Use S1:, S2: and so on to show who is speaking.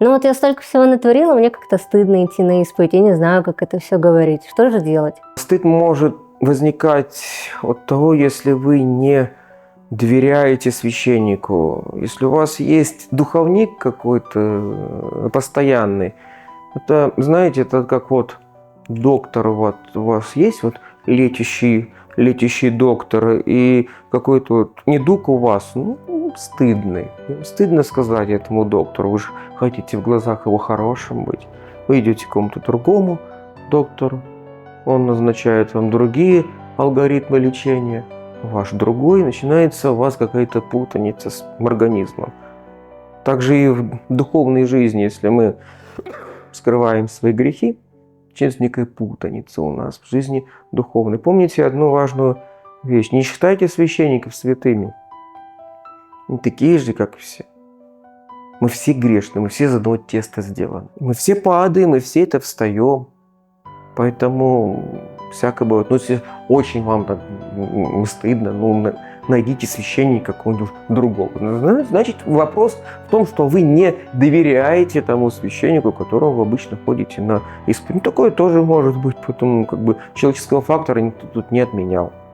S1: Ну вот я столько всего натворила, мне как-то стыдно идти на исповедь. Я не знаю, как это все говорить. Что же делать?
S2: Стыд может возникать от того, если вы не доверяете священнику. Если у вас есть духовник какой-то постоянный, это, знаете, это как вот доктор, вот у вас есть вот лечащий доктор, и какой-то вот недуг у вас, ну, стыдный. Стыдно сказать этому доктору, вы же хотите в глазах его хорошим быть. Вы идете к какому-то другому доктору, он назначает вам другие алгоритмы лечения, ваш другой, начинается у вас какая-то путаница с организмом. Также и в духовной жизни, если мы скрываем свои грехи, через некая путаница у нас в жизни духовной. Помните одну важную вещь. Не считайте священников святыми. Они такие же, как и все. Мы все грешны, мы все из одного теста сделаны. Мы все падаем, мы все это встаем. Поэтому всякое бывает. Ну, если очень вам так стыдно, ну, найдите священника какого-нибудь другого. Значит, вопрос в том, что вы не доверяете тому священнику, к которому вы обычно ходите на исповедь. Ну, такое тоже может быть, поэтому как бы человеческого фактора никто тут не отменял.